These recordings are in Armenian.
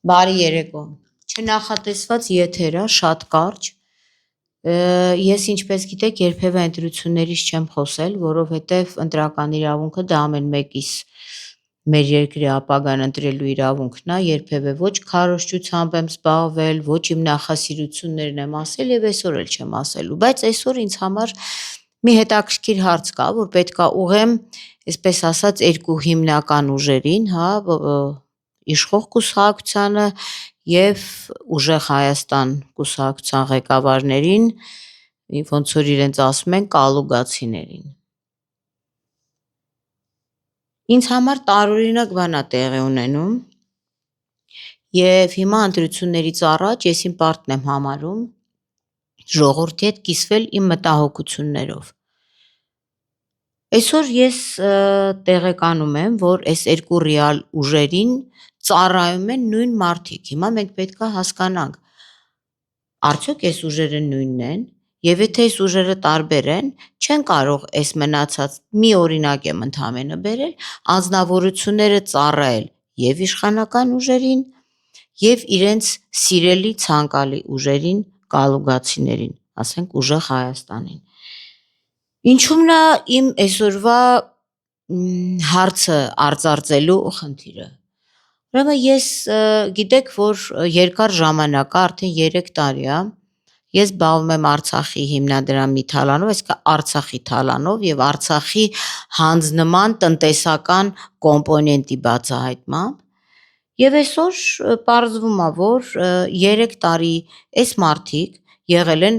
Բարի երեկո։ Չնախատեսված եթերա, շատ կարճ։ Ես ինչպես գիտեք, երբևէ ընտրություններից չեմ խոսել, որովհետև ընտրական իրավունքը դա ամեն մեկիս մեր երկրի ապագան ընտրելու իրավունքն է, երբևէ ոչ քարոզչությամբ եմ զբաղվել, ոչ իմ նախասիրություններն եմ ասել եւ այսօր էլ չեմ ասելու, բայց այսօր ինձ համար մի հետաքրքիր հարց կա, որ պետքա ուղեմ, այսպես ասած, երկու հիմնական ուժերին, հա, իշխող կուսակցությանը եւ ուժեղ Հայաստան կուսակցության ղեկավարներին, ոնց որ իրենց ասում են կալուգացիներին։ Ինձ համար տարօրինակ բան է տեղի ունենում եւ հիմա ընտրություններից առաջ ես իմ պարտն եմ համարում ժողովրդի հետ կիսվել իմ մտահոգություններով։ Այսօր ես տեղեկանում եմ, որ այս երկու ռեալ ուժերին ծառայում են նույն մարդիկ։ Հիմա մենք պետքա հասկանանք, արդյոք այս ուժերը նույնն են, եւ եթե այս ուժերը տարբեր են, չեն կարող այս մնացած մի օրինակ եմ ընդհանրապես բերել, անձնավորությունները ծառայել եւ իշխանական ուժերին եւ իրենց սիրելի ցանկալի ուժերին, կալուգացիներին, ասենք ուժեղ Հայաստանին։ Ինչու՞մն է իմ այսօրվա հարցը արծարծելու խնդիրը։ Ուրեմն ես գիտեք, որ երկար ժամանակ, արդեն 3 տարի է, ես զբաղվում եմ Արցախի հիմնադրամի թալանով, այսինքն Արցախի թալանով եւ Արցախի հանձնման տնտեսական կոմպոնենտի բացահայտմամբ։ Եվ այսօր պարզվում է, որ 3 տարի այս մարդիկ եղել են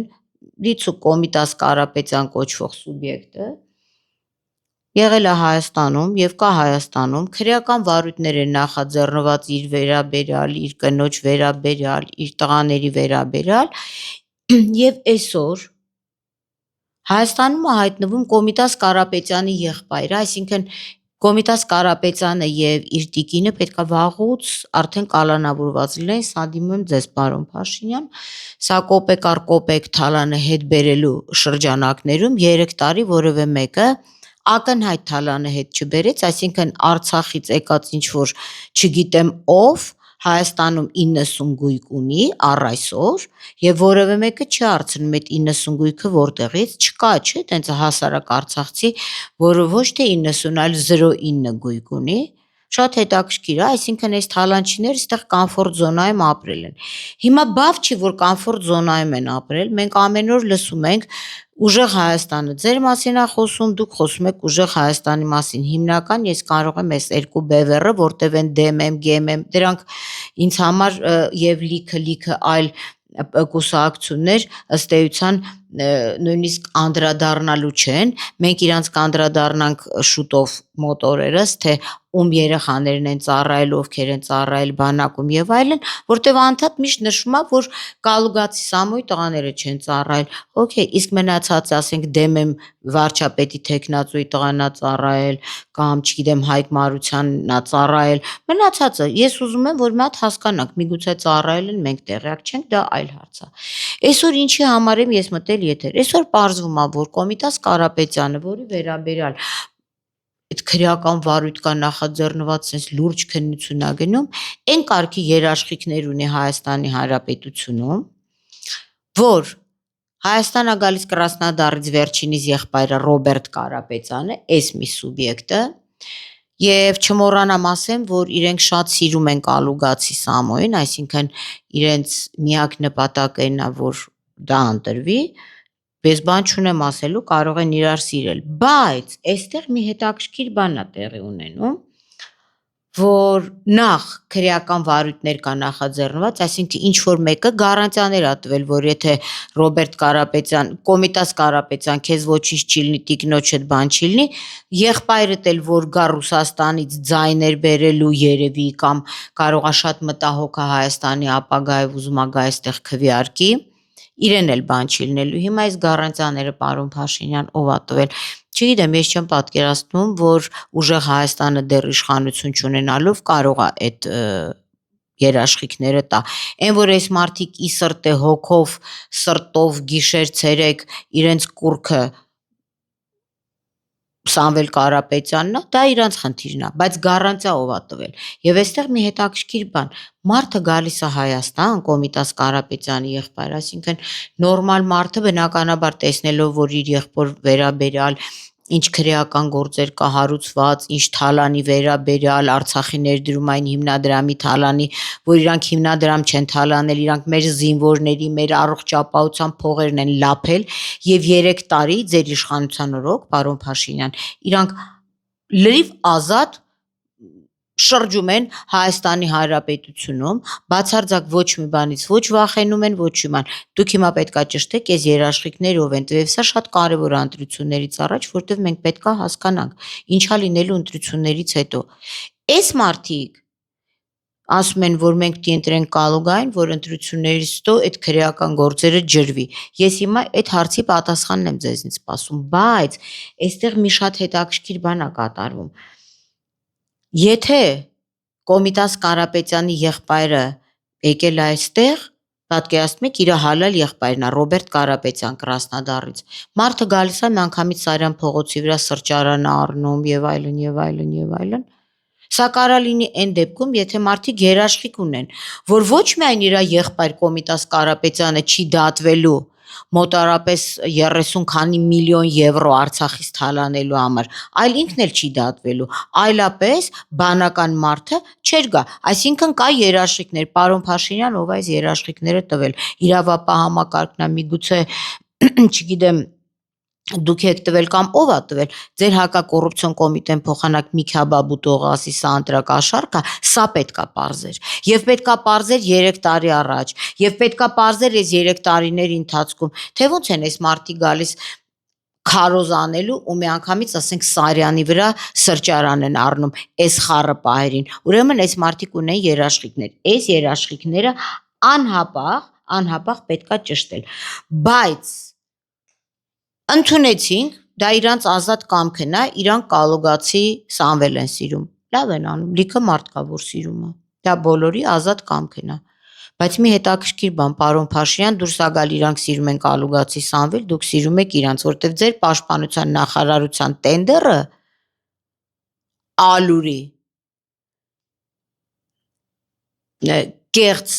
Լիցու Կոմիտաս Կարապետյան կոչվող սուբյեկտը, եղել է Հայաստանում եւ կա Հայաստանում, քրեական վարույթներ են նախաձեռնված իր վերաբերյալ, իր կնոջ վերաբերյալ, իր տղաների վերաբերյալ եւ այսօր Հայաստանում է հայտնվում Կոմիտաս Կարապետյանի եղբայրը, այսինքն Կոմիտաս Կարապետյանը եւ իր տիկինը պետքա վաղուց արդեն կալանավորված լինեն, սա դիմում եմ ձեզ, պարոն Փաշինյան, սա կոպեկ առ կոպեկ թալանը հետ բերելու շրջանակներում 3 տարի որևէ մեկը ակնհայտ թալանը հետ չբերեց, այսինքն Արցախից եկած ինչ որ չգիտեմ ով Հայաստանում 90 գույք ունի առ այսօր եւ որևէ մեկը չի հարցնում այդ 90 գույքը որտեղից չկա, չէ՞, տենց հասարակ արցախցի, որը ոչ թե 90, այլ 0.9 գույք ունի, շատ հետաքրքիր է, այսինքն այս թալանչիները այստեղ կոմֆորտ զոնայում ապրել են։ Հիմա բավ չի, որ կոմֆորտ զոնայում են ապրել, մենք ամեն օր լսում ենք ուժեղ Հայաստանը ձեր մասին է խոսում, դուք խոսում եք ուժեղ Հայաստանի մասին, հիմնական ես կարող եմ այս երկու բևեռը, որտեվ են դեմ եմ, գեմ եմ, դրանք ինձ համար եւ լիքը այլ կուսակցություններ ըստ էության նույնիսկ անդրադառնալու չեն, մենք իրանց կանդրադառնանք շուտով մոտ օրերս, թե ում երեխաներն են ծառայել, ովքեր են ծառայել բանակում եւ այլն, որտեվ անդադ միշտ նշվում է, որ կալուգացի Սամոյի տղաները չեն ծառայել, օքեյ, իսկ մնացածը, ասենք դեմ եմ վարչապետի թեկնածուի տղան ա ծառայել, կամ չգիտեմ Հայկ Մարությանն ա ծառայել, մնացածը, ես ուզում եմ, որ մի հատ հասկանանք, միգուցե ծառայել են, մենք տեղյակ չենք, դա այլ հարց է։ Այսօր ինչի համար եմ ես մտել եթեր։ Այսօր պարզվում է, որ Կոմիտաս Կարապետյանը, որի վերաբերյալ այդ քրեական վարույթ կա նախաձեռնված sense լուրջ քննություն ա գնում, այն կարգի երաշխիքներ ունի Հայաստանի Հանրապետությունում, որ Հայաստան ա գալիս Կրասնոդարից վերջինիս եղբայրը Ռոբերտ Կարապետյանը, այս մի սուբյեկտը, եւ չմոռանամ ասեմ, որ իրենք շատ սիրում են կալուգացի Սամոյին, այսինքն իրենց միակ նպատակն է, որ դա ընտրվի, ես բան չունեմ ասելու, կարող են իրար սիրել, բայց այստեղ մի հետաքրքիր բան է տեղի ունենում, որ նախ քրեական վարույթներ կա նախաձեռնված, այսինքն ինչ որ մեկը գարանտիաներ ա տվել, որ եթե Ռոբերտ Կարապետյան, Կոմիտաս Կարապետյան քեզ ոչինչ չի լինի, տիկնոջդ բան չի լինի, եղբայրդ էլ որ գա Ռուսաստանից ձայներ բերելու երևի կամ կարող է շատ մտահոգ է Հայաստանի ապագայով ուզում է գա այստեղ քվեարկի, իրեն էլ բան չի լինելու։ Հիմա այս գարանտիաները պարոն Փաշինյան ով ա տվել։ Չգիտեմ, ես չեմ պատկերացնում, որ ուժեղ Հայաստանը դեռ իշխանություն չունենալով կարող է այդ երաշխիքները տա։ Այն որ այս մարդիկ ի սրտե հոգով, սրտով գիշեր ցերեկ իրենց կուրքը Սամվել Կարապետյանն է, դա իրանց խնդիրն է, բայց գառանտիա ով է տվել։ Եվ այստեղ մի հետաքրքիր բան, մարդը գալիս է Հայաստան, Կոմիտաս Կարապետյանի եղբայր, այսինքն նորմալ մարդը բնականաբար տեսնելով, որ իր եղբոր վերաբերյալ ինչ քրեական գործեր կա հարուցված, ինչ թալանի վերաբերյալ Արցախի ներդրումային հիմնադրամի թալանի, որ իրանք հիմնադրամ չեն թալանել, իրանք մեր զինվորների, մեր առողջապահության փողերն են լափել եւ 3 տարի ձեր իշխանության օրոք, պարոն Փաշինյան, իրանք լրիվ ազատ շրջում են Հայաստանի Հանրապետությունում, բացարձակ ոչ մի բանից ոչ վախենում են, ոչ մի բան։ Դուք հիմա պետքա ճշտեք, այս երաշխիքները ով են տվել, սա շատ կարևոր է ընտրություններից առաջ, որտեղ մենք պետքա հասկանանք, ինչա լինելու ընտրություններից հետո։ Այս մարդիկ ասում են, որ մենք պիտի ընտրենք Կալուգային, որ ընտրություններից հետո այդ քրեական գործերը ջրվի։ Ես հիմա այդ հարցի պատասխանն եմ ձեզնից սպասում, բայց այստեղ մի շատ հետաքրքիր բան է կատարվում։ Եթե Կոմիտաս Կարապետյանի եղբայրը եկել է այստեղ, պատկերացնում եք, իր հալալ եղբայրն է, Ռոբերտ Կարապետյան Կրասնոդարից։ Մարդը գալիս է միանգամից Սարյան փողոցի վրա սրճարան առնում եւ այլն եւ այլն եւ այլն։ Սա կարա լինի այն դեպքում, եթե մարդիկ երաշխիք ունեն, որ ոչ միայն իր եղբայր Կոմիտաս Կարապետյանը չի դատվելու մոտարապես 30 քանի միլիոն եվրո Արցախից թալանելու համար, այլ ինքն էլ չի դատվելու, այլապես բանական մարդը չէր գա, այսինքն կա երաշխիքներ, պարոն Փաշինյան, ով այս երաշխիքները տվել, իրավապահ համակարգն է, միգուցե չգիտեմ դուք եք տվել կամ ով է տվել, ձեր հակակոռուպցիոն կոմիտեն փոխանակ Միքիա Բաբուտողը ասի սա ընտրակաշառք է, սա պետքա պարզեր։ Եվ պետքա պարզեր 3 տարի առաջ, եւ պետքա պարզեր այս 3 տարիների ընթացքում, թե ոնց են այս մարդիկ գալիս քարոզ անելու ու միանգամից ասենք Սարյանի վրա սրճարան են առնում այս խառը պահերին։ Ուրեմն այս մարդիկ ունեն երաշխիքներ։ Այս երաշխիքները անհապաղ պետքա ճշտել։ Բայց ընդունեցինք, դա իրանց ազատ կամքն է, իրանք կալուգացի Սամվել են սիրում։ Լավ են անում, լիքը մարդ կա, որ սիրում է։ Դա բոլորի ազատ կամքն է։ Բայց մի հետաքրքիր բան, պարոն Փաշինյան, դուրս ա գալ իրանք սիրում են կալուգացի Սամվել, դուք սիրում եք իրանց, որտեվ ձեր պաշտպանության նախարարության տենդերը ալուրի կեղծ,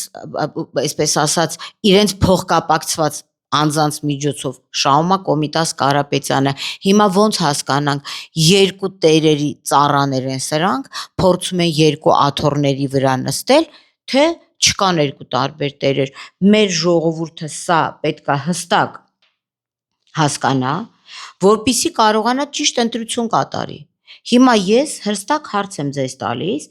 այսպես ասած, իրենց փոխկապակցված անձանց միջոցով շահում է Կոմիտաս Կարապետյանը։ Հիմա ոնց հասկանանք, երկու տերերի ծառաներ են սրանք, փորձում են երկու աթոռների վրա նստել, թե չկան երկու տարբեր տերեր։ Մեր ժողովուրդը սա պետքա հստակ հասկանա, որպեսզի կարողանա ճիշտ ընտրություն կատարի։ Հիմա ես հստակ հարց եմ ձեզ տալիս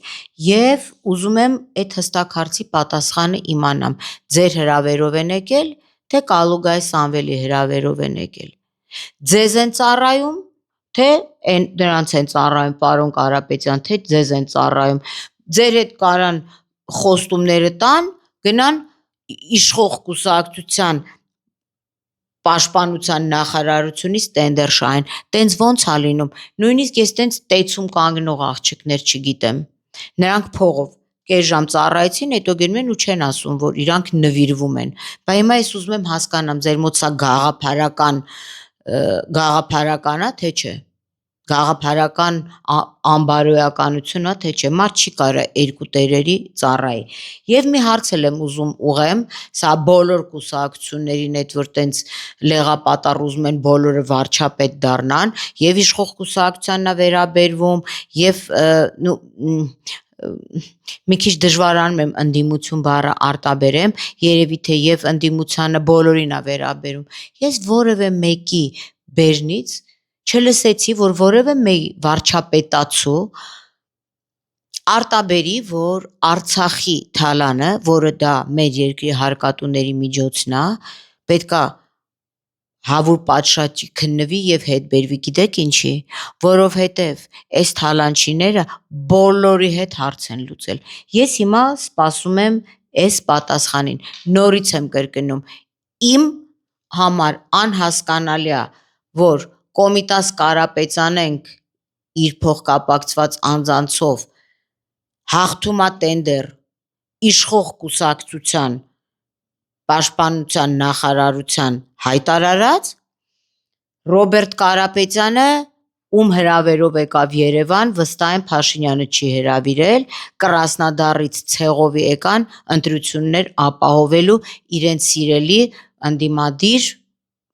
եւ ուզում եմ այդ հստակ հարցի պատասխանը իմանամ։ Ձեր հրավերով են եկել, թե Կալուգայի Սամվելի հրավերով են եկել։ Ձեզ են ծառայում, թե նրանց են ծառայում, պարոն Կարապետյան, թե ձեզ են ծառայում։ Ձեր հետ կարան խոստումները տան, գնան իշխող կուսակցության պաշտպանության նախարարությունից տենդեր շահեն, տենց ոնց է լինում, նույնիսկ ես տենց տեցում կանգնող աղջիկներ չգիտեմ, նրանք փողով կես ժամ ծառայեցին, հետո գնում են ու չեն ասում, որ իրանք նվիրվում են, բայց հիմա ես ուզում եմ հասկանամ, ձեր մոտ սա գաղափարական է, թե չէ, գաղափարական անբարոյականություն է, թե չէ, մարդ չի կարա երկու տերերի ծառայի։ Եվ մի հարց եմ ուզում ուղեմ, սա բոլոր կուսակցություններին այդ որ տենց լեղապատառ ուզում են բոլորը վարչապետ դառնան, եւ իշխող կուսակցությանն է վերաբերվում, եւ մի քիչ դժվարանում եմ ընդդիմություն բառը արտաբերեմ, երևի թե եւ ընդդիմությանը բոլորին է վերաբերում։ Ես որևէ մեկի բերնից չլսեցի, որ որևէ մի վարչապետացու արտաբերի, որ Արցախի թալանը, որը դա մեր երկրի հարկատուների միջոցն է, պետքա հավուր պատշաճի քննվի եւ հետ բերվի, գիտեք ինչի, որովհետեւ այս թալանչիները բոլորի հետ հարց են լուծել։ Ես հիմա սպասում եմ այս պատասխանին, նորից եմ կրկնում, իմ համար անհասկանալի է, որ Կոմիտաս Կարապետյանենք իր փոխկապակցված անձանցով հաղթում է տենդեր իշխող կուսակցության պաշտպանության նախարարության հայտարարած, Ռոբերտ Կարապետյանը ում հրավերով եկավ Երևան, վստահ եմ Փաշինյանը չի հրավիրել, Կրասնոդարից ցեղովի եկան ընտրություններ ապահովելու իրենց սիրելի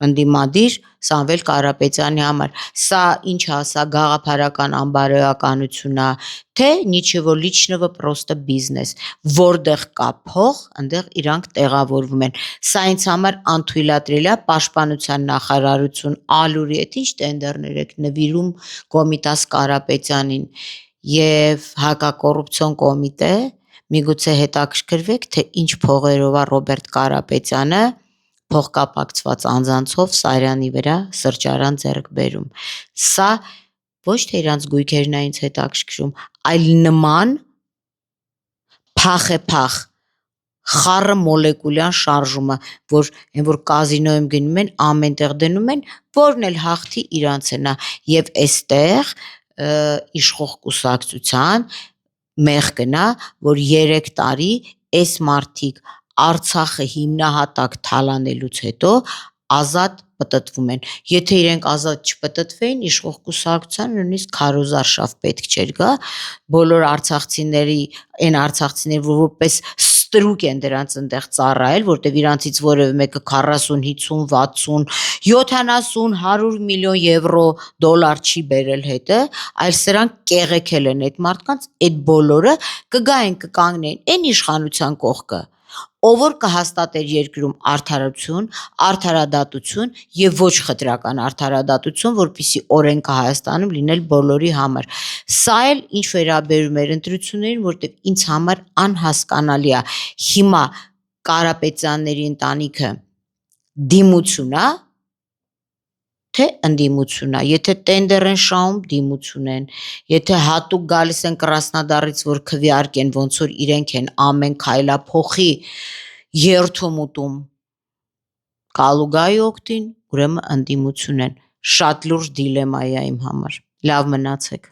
ընդդիմադիր Սամվել Կարապետյանի համար։ Սա ինչ է, սա գաղափարական անբարոյականություն է, թե նիչևո լիչնովը պրոստը բիզնես, որտեղ կա փող, այնտեղ իրանք տեղավորվում են։ Սա ինձ համար անթույլատրելի է, պաշտպանության նախարարություն ալուրի այդ ինչ տենդերներ եք նվիրում Կոմիտաս Կարապետյանին եւ հակակոռուպցիոն կոմիտե, միգուցե հետաքրքրվեք, թե ինչ փողերով է Ռոբերտ Կարապետյանը փողկապակցված անձանցով Սարյանի վրա սրճարան ձեռք բերում։ Սա ոչ թե իրանց գույքերն է ինձ հետաքրքրում, այլ նման փախ խառը մոլեկուլյան շարժումը, որ կազինոյում գնում են, ամեն տեղ դնում են, որն էլ հաղթի իրանցն է, եւ այստեղ իշխող կուսակցության մեղքն է, որ 3 տարի այս մարդիկ Արցախը հիմնահատակ թալանելուց հետո ազատ պտտվում են։ Եթե իրենք ազատ չպտտվեին, իշխող կուսակցության նույնիսկ քարոզարշավ պետք չէր գա, բոլոր արցախցիների, այն արցախցիներ, որ որպես ստրուկ են դրանց այնտեղ ծառայել, որտեվ իրանցից որևէ մեկը 40, 50, 60, 70, 100 միլիոն եվրո, դոլար չի բերել հետը, այլ սրանք կեղեքել են այդ մարդկանց, այդ բոլորը կգային կկանգնեն այն իշխանության կողքը, ով որ կհաստատեր երկրում արդարություն, արդարադատություն եւ ոչ խտրական արդարադատություն, որպեսզի օրենքը Հայաստանում լինել բոլորի համար։ Սա էլ ինչ վերաբերում էր ընտրություններին, որտեղ ինձ համար անհասկանալի է հիմա Կարապետյանների ընտանիքը դիմություն է, թե ընդդիմություն է, եթե տենդեր են շահում, դիմություն են, եթե հատուկ գալիս են Կրասնոդարից, որ քվեարկեն, ոնց որ իրենք են ամեն քայլափոխի երթում ուտում Կալուգայի օգտին, ուրեմն ընդդիմություն են։ Շատ լուրջ դիլեմա է իմ համար։ Լավ մնացեք։